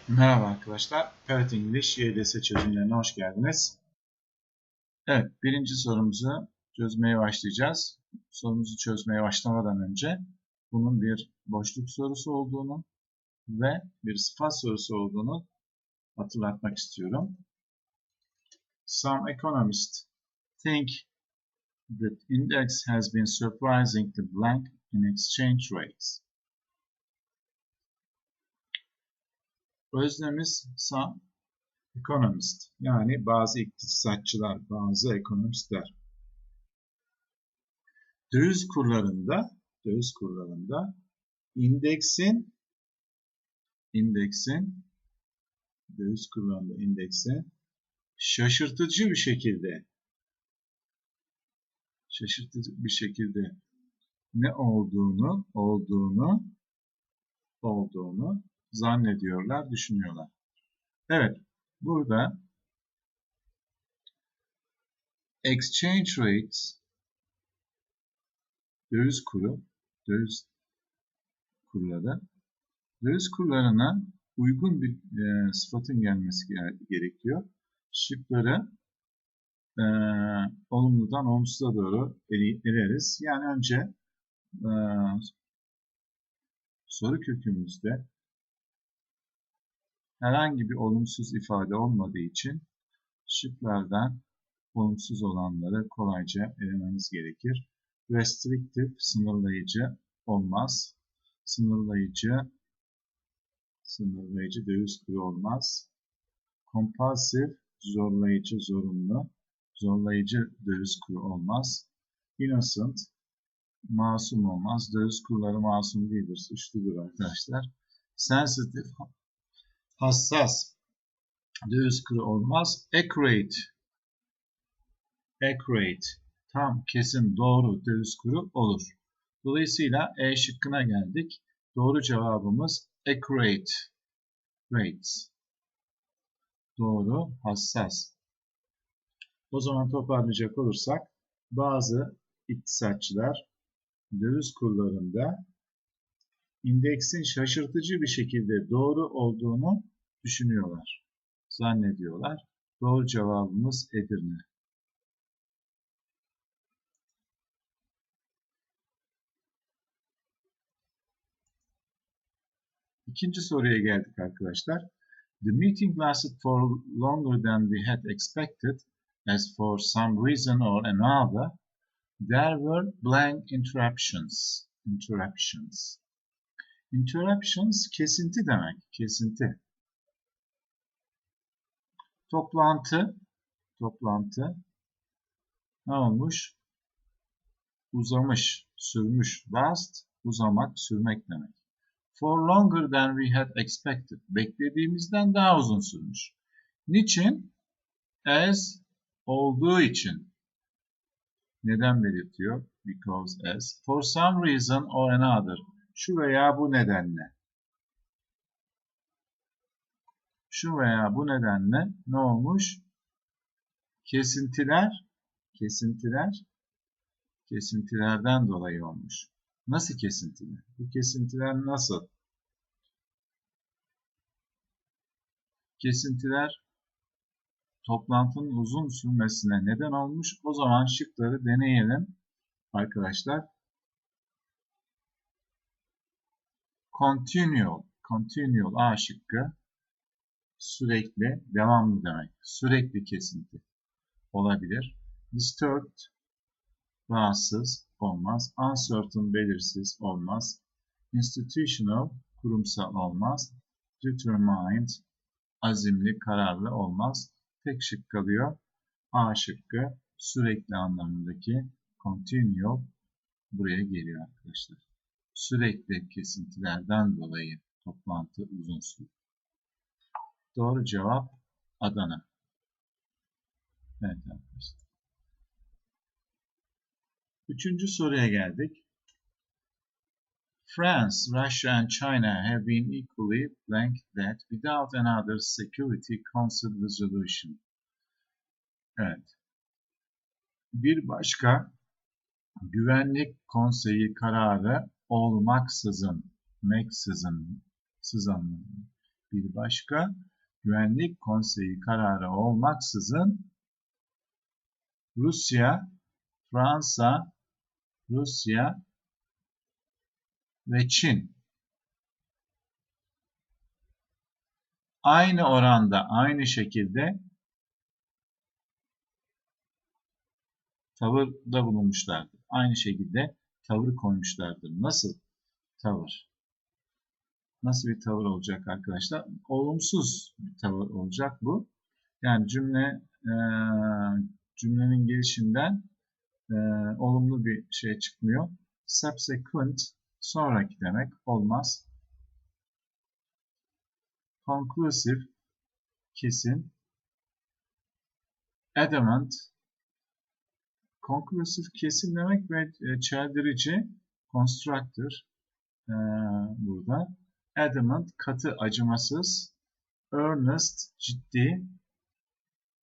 Merhaba arkadaşlar. PRATİK İngiliz YDS çözümlerine hoş geldiniz. Evet, birinci sorumuzu çözmeye başlayacağız. Sorumuzu çözmeye başlamadan önce bunun bir boşluk sorusu olduğunu ve bir sıfat sorusu olduğunu hatırlatmak istiyorum. Some economists think that index has been surprisingly blank in exchange rates. Öznemiz some economist, yani bazı iktisatçılar, bazı ekonomistler. Döviz kurlarında indeksin döviz kurlarında indeksin şaşırtıcı bir şekilde ne olduğunu zannediyorlar, düşünüyorlar. Evet, burada exchange rates, döviz kurlarına uygun bir sıfatın gelmesi gerekiyor. Şıkları olumludan olumsuza doğru eleriz. Yani önce soru kökümüzde herhangi bir olumsuz ifade olmadığı için şıklardan olumsuz olanları kolayca elememiz gerekir. Restrictive, sınırlayıcı olmaz. Sınırlayıcı döviz kuru olmaz. Compulsive, zorlayıcı, zorunlu. Zorlayıcı döviz kuru olmaz. Innocent, masum olmaz. Döviz kurları masum değildir, suçludur arkadaşlar. Sensitive, hassas döviz kuru olmaz. Accurate, tam, kesin, doğru döviz kuru olur. Dolayısıyla E şıkkına geldik. Doğru cevabımız accurate rates. Doğru, hassas. O zaman toparlayacak olursak, bazı iktisatçılar döviz kurlarında indeksin şaşırtıcı bir şekilde doğru olduğunu düşünüyorlar, zannediyorlar. Doğru cevabımız Edirne. İkinci soruya geldik arkadaşlar. The meeting lasted for longer than we had expected, as for some reason or another, there were blank interruptions. Interruptions, kesinti demek. Kesinti. Toplantı ne olmuş? Uzamış, sürmüş. Last, uzamak, sürmek demek. For longer than we had expected. Beklediğimizden daha uzun sürmüş. Niçin? As, olduğu için. Neden belirtiyor? Because as. For some reason or another. Şu veya bu nedenle. Şu veya bu nedenle ne olmuş? Kesintilerden dolayı olmuş. Nasıl kesintiler? Bu kesintiler nasıl? Kesintiler toplantının uzun sürmesine neden olmuş. O zaman şıkları deneyelim arkadaşlar. Continual A şıkkı sürekli, devamlı demek. Sürekli kesinti olabilir. Disturbed, rahatsız olmaz. Uncertain, belirsiz olmaz. Institutional, kurumsal olmaz. Determined, azimli, kararlı olmaz. Tek şık kalıyor. A şıkkı sürekli anlamındaki continual buraya geliyor arkadaşlar. Sürekli kesintilerden dolayı toplantı uzun sürdü. Doğru cevap Adana. Evet arkadaşlar. Üçüncü soruya geldik. France, Russia and China have been equally blank that without another Security Council resolution. Evet. Bir başka Güvenlik Konseyi kararı olmaksızın, bir başka Güvenlik Konseyi kararı olmaksızın Rusya, Fransa, ve Çin aynı oranda, aynı şekilde tavırda bulunmuşlardır. Aynı şekilde tavır koymuşlardır. Nasıl tavır? Nasıl bir tavır olacak arkadaşlar? Olumsuz bir tavır olacak bu. Yani cümlenin gelişinden olumlu bir şey çıkmıyor. Subsequent, sonraki demek olmaz. Conclusive, kesin. Adamant, conclusive kesin demek ve çeldirici, constructor burada. Adamant, katı, acımasız. Earnest, ciddi.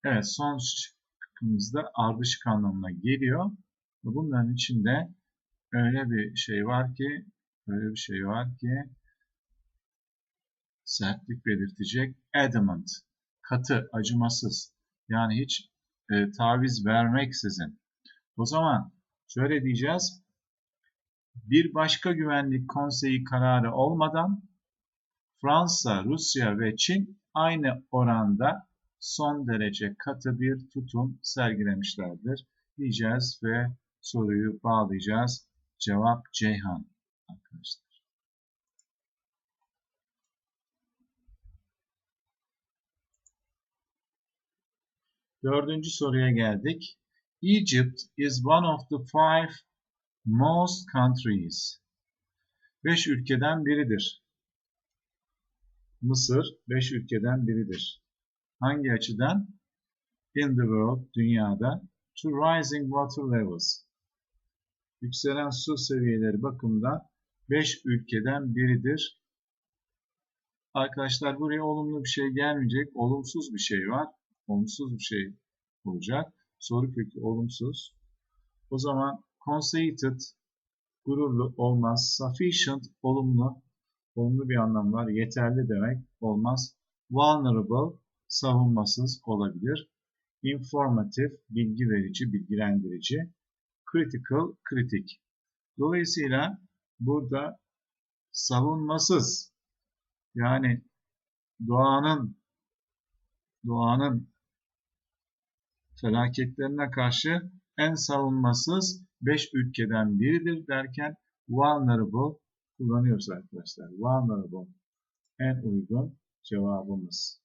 Evet, son şıkkımızda ardışık anlamına geliyor. Bunların içinde öyle bir şey var ki sertlik belirtecek. Adamant, katı, acımasız. Yani hiç taviz vermeksizin. O zaman şöyle diyeceğiz. Bir başka güvenlik konseyi kararı olmadan Fransa, Rusya ve Çin aynı oranda son derece katı bir tutum sergilemişlerdir diyeceğiz ve soruyu bağlayacağız. Cevap Ceyhan arkadaşlar. Dördüncü soruya geldik. Egypt is one of the 5 most countries. 5 ülkeden biridir. Mısır 5 ülkeden biridir. Hangi açıdan? In the world, dünyada, to rising water levels. Yükselen su seviyeleri bakımından 5 ülkeden biridir. Arkadaşlar buraya olumlu bir şey gelmeyecek. Olumsuz bir şey var. Olumsuz bir şey olacak. Soru kökü olumsuz. O zaman conceited, gururlu olmaz. Sufficient, olumlu. Olumlu bir anlam var. Yeterli demek olmaz. Vulnerable, savunmasız olabilir. Informative, bilgi verici, bilgilendirici. Critical, kritik. Dolayısıyla burada savunmasız, yani doğanın felaketlerine karşı en savunmasız 5 ülkeden biridir derken vulnerable kullanıyoruz arkadaşlar. Vulnerable en uygun cevabımız.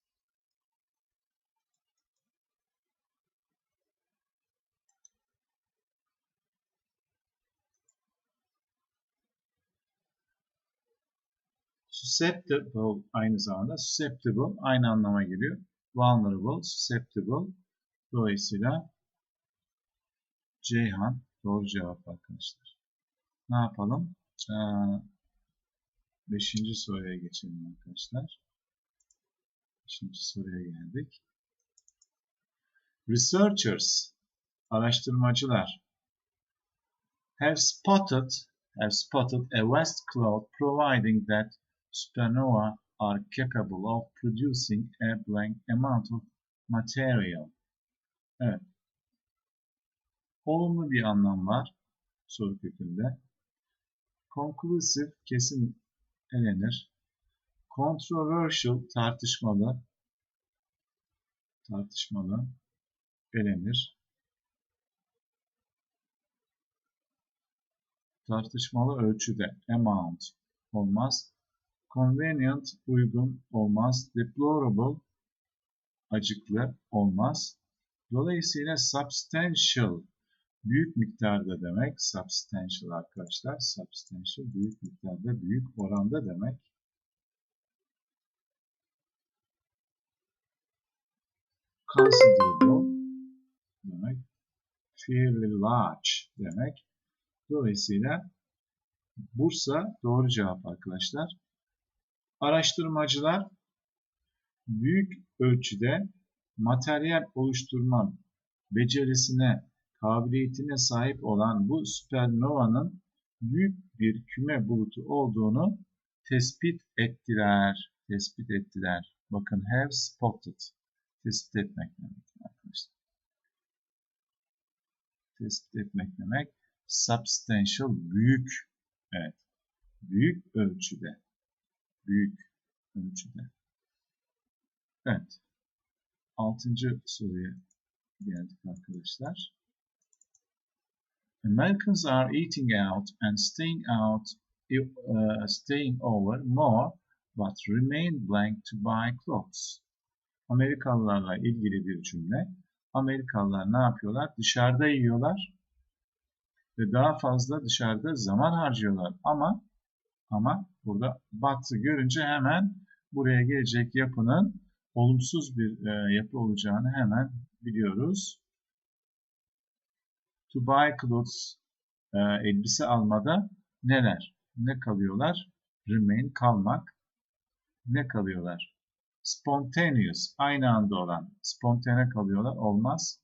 Susceptible aynı zamanda susceptible aynı anlama geliyor. Vulnerable, susceptible. Dolayısıyla Ceyhan doğru cevap arkadaşlar. Ne yapalım? 5. soruya geçelim arkadaşlar. 5. soruya geldik. Researchers, araştırmacılar, have spotted a vast cloud providing that supernova are capable of producing a blank amount of material. Evet. Olumlu bir anlam var soru kökünde. Conclusive, kesin elenir. Controversial, tartışmalı elenir. Tartışmalı ölçüde amount olmaz. Convenient, uygun olmaz. Deplorable, acıklı olmaz. Dolayısıyla substantial, büyük miktarda demek. Substantial arkadaşlar. Substantial, büyük miktarda, büyük oranda demek. Considerable demek. Fairly large demek. Dolayısıyla Bursa doğru cevap arkadaşlar. Araştırmacılar büyük ölçüde materyal oluşturma becerisine, kabiliyetine sahip olan bu süpernovanın büyük bir küme bulutu olduğunu tespit ettiler. Tespit ettiler. Bakın have spotted. Tespit etmek demek arkadaşlar. Tespit etmek demek. Substantial, büyük. Evet. Büyük ölçüde. Büyük ölçüde. Evet. 6. soruya geldik arkadaşlar. Americans are eating out and staying over more but remain blank to buy clothes. Amerikalılarla ilgili bir cümle. Amerikalılar ne yapıyorlar? Dışarıda yiyorlar ve daha fazla dışarıda zaman harcıyorlar. Ama burada but'ı görünce hemen buraya gelecek yapının olumsuz bir yapı olacağını hemen biliyoruz. To buy clothes, elbise almada neler? Ne kalıyorlar? Remain, kalmak. Ne kalıyorlar? Spontaneous, aynı anda olan. Spontane kalıyorlar, olmaz.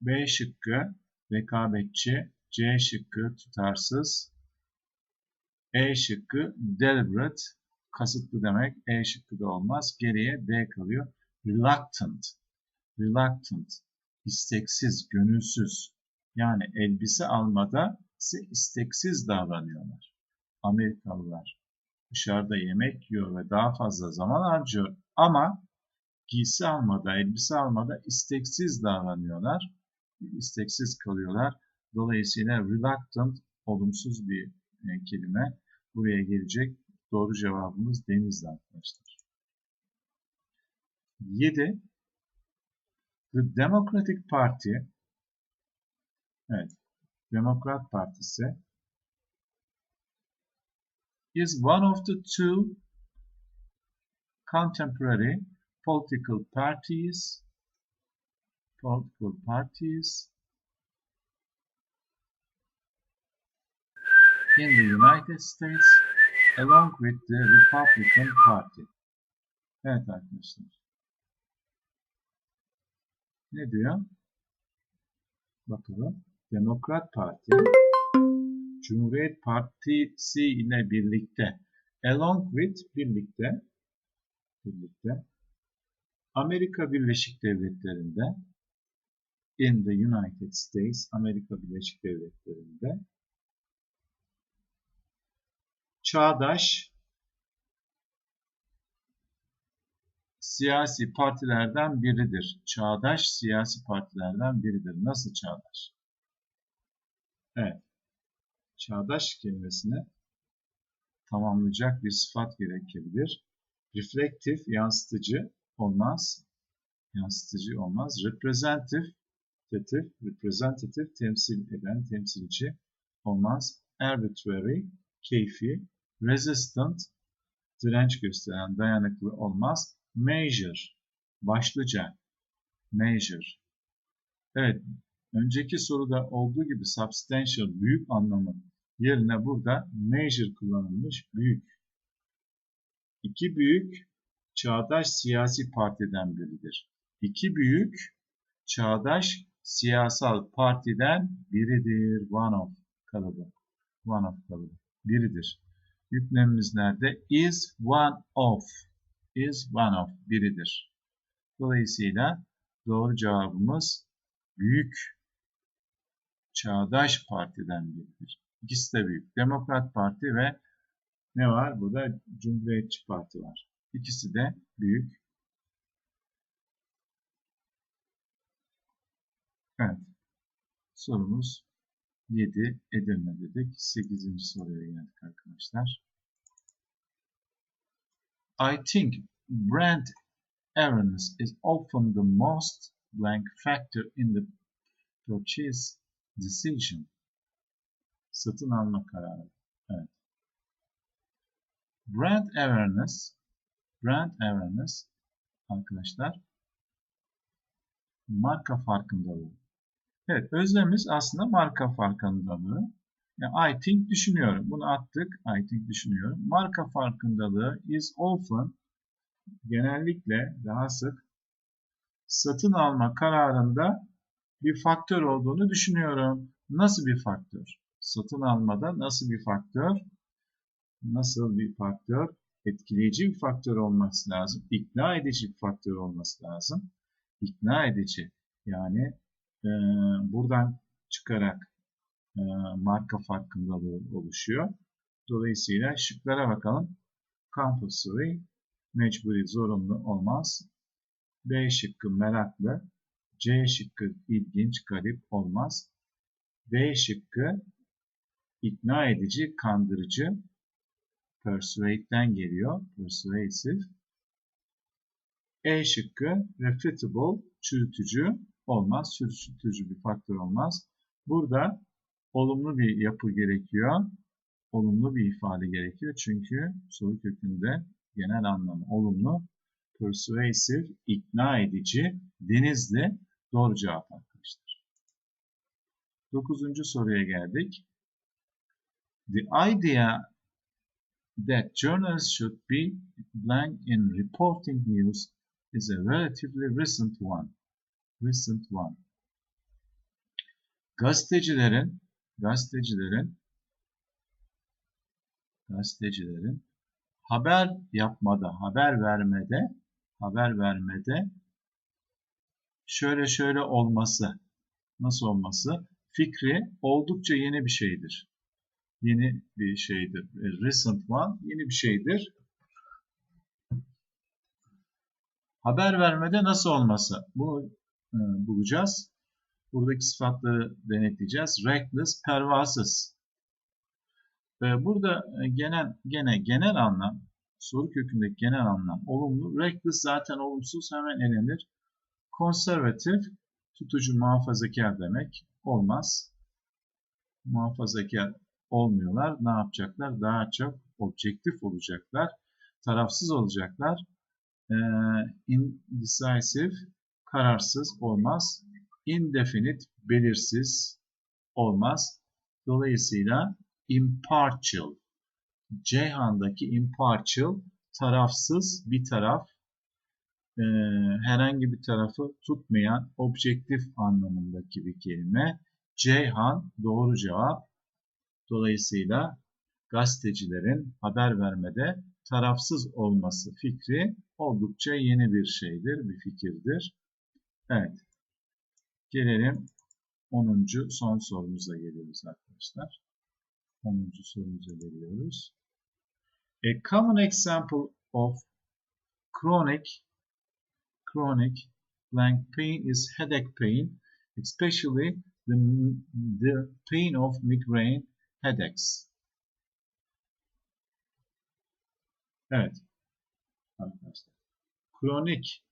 B şıkkı rekabetçi, C şıkkı tutarsız, E şıkkı deliberate, kasıtlı demek. E şıkkı da olmaz. Geriye D kalıyor. Reluctant, reluctant, isteksiz, gönülsüz. Yani elbise almada ise isteksiz davranıyorlar. Amerikalılar dışarıda yemek yiyor ve daha fazla zaman harcıyor ama giysi almada, elbise almada isteksiz davranıyorlar. İsteksiz kalıyorlar. Dolayısıyla reluctant olumsuz bir kelime. Buraya gelecek. Doğru cevabımız denizli arkadaşlar. 7. The Democratic Party, evet, Demokrat Partisi is one of the two contemporary political parties in the United States along with the Republican Party. Evet arkadaşlar. Ne diyor? Bakalım. Demokrat Parti Cumhuriyet Partisi ile birlikte, along with, birlikte Amerika Birleşik Devletleri'nde, in the United States, Amerika Birleşik Devletleri'nde çağdaş siyasi partilerden biridir. Çağdaş siyasi partilerden biridir. Nasıl çağdaş? Evet. Çağdaş kelimesine tamamlayacak bir sıfat gerekebilir. Reflective, yansıtıcı olmaz. Yansıtıcı olmaz. Representative, temsil eden, temsilci olmaz. Arbitrary, keyfi. Resistant, direnç gösteren, dayanıklı olmaz. Measure, başlıca. Measure. Evet, önceki soruda olduğu gibi substantial, büyük anlamı yerine burada measure kullanılmış, büyük. İki büyük çağdaş siyasi partiden biridir. İki büyük çağdaş siyasal partiden biridir. One of kalıbı. One of kalıbı. Biridir. Yüklemimiz nerede? Is one of. Is one of. Biridir. Dolayısıyla doğru cevabımız büyük çağdaş partiden biridir. İkisi de büyük. Demokrat Parti ve ne var? Burada Cumhuriyetçi Parti var. İkisi de büyük. Evet. Sorumuz 7 Edirne dedik. 8. soruya geldik arkadaşlar. I think brand awareness is often the most blank factor in the purchase decision. Satın alma kararı. Evet. Brand awareness arkadaşlar marka farkındalığı. Evet, özlemimiz aslında marka farkındalığı. Yani I think düşünüyorum. Bunu attık. I think düşünüyorum. Marka farkındalığı is often, genellikle, daha sık satın alma kararında bir faktör olduğunu düşünüyorum. Nasıl bir faktör? Satın almada nasıl bir faktör? nasıl bir faktör? Etkileyici bir faktör olması lazım. İkna edici bir faktör olması lazım. İkna edici. Yani buradan çıkarak marka farkındalığı oluşuyor. Dolayısıyla şıklara bakalım. Compulsory, mecburi, zorunlu olmaz. B şıkkı meraklı. C şıkkı ilginç, garip olmaz. D şıkkı ikna edici, kandırıcı. Persuade'den geliyor. Persuasive. E şıkkı refutable, çürütücü olmaz. Çürütücü bir faktör olmaz. Burada olumlu bir yapı gerekiyor. Olumlu bir ifade gerekiyor. Çünkü soru kökünde genel anlamı olumlu. Persuasive, ikna edici, denizli doğru cevap arkadaşlar. 9. soruya geldik. The idea that journalists should be blank in reporting news is a relatively recent one. Gazetecilerin haber yapmada, haber vermede şöyle olması, nasıl olması? Fikri oldukça yeni bir şeydir. Yeni bir şeydir. Recent one, yeni bir şeydir. Haber vermede nasıl olması? Bunu bulacağız. Buradaki sıfatları denetleyeceğiz. Reckless, pervasız. Burada genel anlam, soru kökündeki genel anlam olumlu. Reckless zaten olumsuz, hemen elenir. Konservatif, tutucu, muhafazakar demek. Olmaz. Muhafazakar olmuyorlar. Ne yapacaklar? Daha çok objektif olacaklar. Tarafsız olacaklar. Indecisive, kararsız olmaz. Indefinite, belirsiz olmaz. Dolayısıyla impartial. Ceyhan'daki impartial, tarafsız bir taraf, herhangi bir tarafı tutmayan, objektif anlamındaki bir kelime. Ceyhan doğru cevap. Dolayısıyla gazetecilerin haber vermede tarafsız olması fikri oldukça yeni bir şeydir, bir fikirdir. Evet. Gelelim 10. son sorumuza geliyoruz arkadaşlar. 10. sorumuza geliyoruz. A common example of chronic blank pain is headache pain, especially the pain of migraine headaches. Evet arkadaşlar. Kronik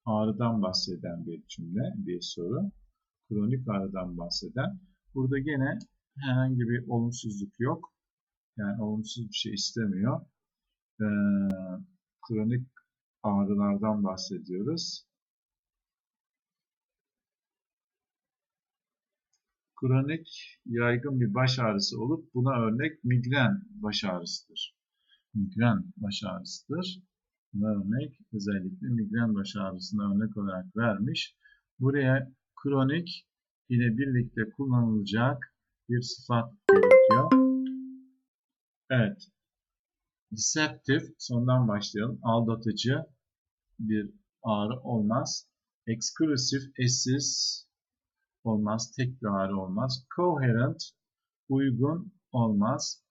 ağrıdan bahseden bir cümle, bir soru. Kronik ağrıdan bahseden. Burada gene herhangi bir olumsuzluk yok. Yani olumsuz bir şey istemiyor. Kronik ağrılardan bahsediyoruz. Kronik yaygın bir baş ağrısı olup buna örnek migren baş ağrısıdır. Buna örnek özellikle migren baş ağrısına örnek olarak vermiş. Buraya kronik ile birlikte kullanılacak bir sıfat gerekiyor. Evet. Deceptive, sondan başlayalım. Aldatıcı bir ağrı olmaz. Exclusive, eşsiz olmaz. Tek bir ağrı olmaz. Coherent, uygun olmaz.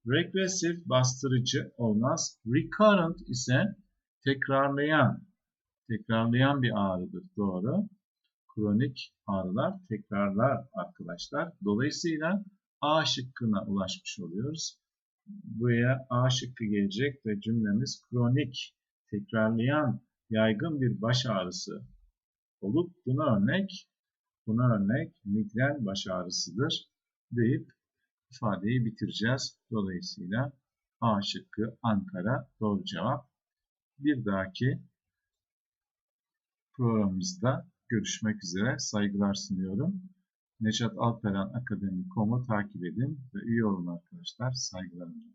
Regressive, bastırıcı olmaz. Recurrent ise tekrarlayan bir ağrıdır. Doğru. Kronik ağrılar tekrarlar arkadaşlar. Dolayısıyla A şıkkına ulaşmış oluyoruz. Buraya A şıkkı gelecek ve cümlemiz kronik, tekrarlayan, yaygın bir baş ağrısı olup buna örnek migren baş ağrısıdır deyip ifadeyi bitireceğiz. Dolayısıyla A şıkkı Ankara doğru cevap. Bir dahaki programımızda görüşmek üzere. Saygılar sunuyorum. Neşat Alperen Akademi.com'u takip edin ve üye olun arkadaşlar. Saygılarımla.